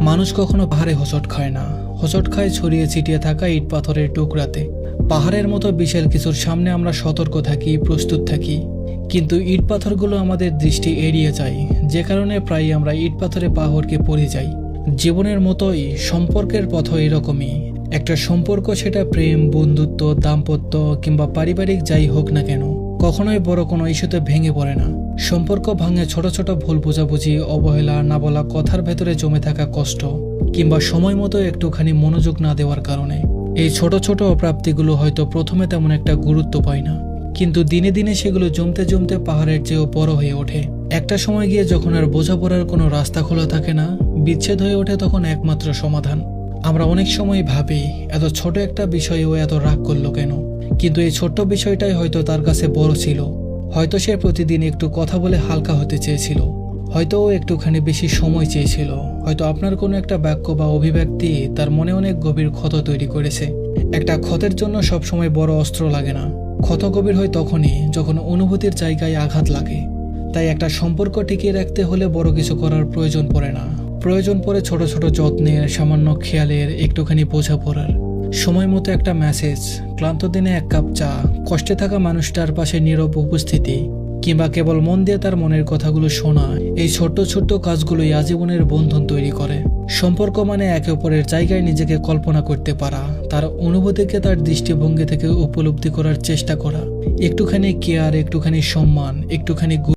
মানুষ কখনো পাহাড়ে হোঁচট খায় না, হোঁচট খায় ছড়িয়ে ছিটিয়ে থাকা ইট পাথরের টুকরাতে। পাহাড়ের মতো বিশাল কিছুর সামনে আমরা সতর্ক থাকি, প্রস্তুত থাকি, কিন্তু ইট পাথরগুলো আমাদের দৃষ্টি এড়িয়ে যায়, যে কারণে প্রায় আমরা ইট পাথরে পাহাড়কে পড়ে যাই। জীবনের মতোই সম্পর্কের পথও এরকমই। একটা সম্পর্ক, সেটা প্রেম, বন্ধুত্ব, দাম্পত্য কিংবা পারিবারিক যাই হোক না কেন, কখনোই বড় কোনো ইস্যুতে ভেঙে পড়ে না। সম্পর্ক ভাঙে ছোট ছোট ভুল বোঝাবুঝি, অবহেলা, না বলা কথার ভেতরে জমে থাকা কষ্ট, কিংবা সময় মতো একটুখানি মনোযোগ না দেওয়ার কারণে। এই ছোট ছোট অপ্রাপ্তিগুলো হয়তো প্রথমে তেমন একটা গুরুত্ব পায় না, কিন্তু দিনে দিনে সেগুলো জমতে জমতে পাহাড়ের চেয়েও বড় হয়ে ওঠে। একটা সময় গিয়ে যখন আর বোঝাপড়ার কোনো রাস্তা খোলা থাকে না, বিচ্ছেদ হয়ে ওঠে তখন একমাত্র সমাধান। আমরা অনেক সময় ভাবি, এত ছোট একটা বিষয়েও এত রাগ করলো কেন, কিন্তু এই ছোট্ট বিষয়টাই হয়তো তার কাছে বড় ছিল। হয়তো সে প্রতিদিন একটু কথা বলে হালকা হতে চেয়েছিল, হয়তো ও একটুখানি বেশি সময় চেয়েছিল, হয়তো আপনার কোনো একটা বাক্য বা অভিব্যক্তি তার মনে অনেক গভীর ক্ষত তৈরি করেছে। একটা ক্ষতের জন্য সবসময় বড় অস্ত্র লাগে না, ক্ষত গভীর হয় তখনই যখন অনুভূতির জায়গায় আঘাত লাগে। তাই একটা সম্পর্ক টিকিয়ে রাখতে হলে বড় কিছু করার প্রয়োজন পড়ে না, প্রয়োজন পড়ে ছোট ছোট যত্নের, সামান্য খেয়ালের, একটুখানি বোঝাপড়ার। সময় মতো একটা মেসেজ, ক্লান্ত দিনে এক কাপ চা, কষ্টে থাকা মানুষটার পাশে নীরব উপস্থিতি, কিংবা কেবল মন দিয়ে তার মনের কথাগুলো শোনা। এই ছোট্ট ছোট্ট কাজগুলোই আজীবনের বন্ধন তৈরি করে। সম্পর্ক মানে একে অপরের জায়গায় নিজেকে কল্পনা করতে পারা, তার অনুভূতিকে তার দৃষ্টিভঙ্গি থেকে উপলব্ধি করার চেষ্টা করা, একটুখানি কেয়ার, একটুখানি সম্মান, একটুখানি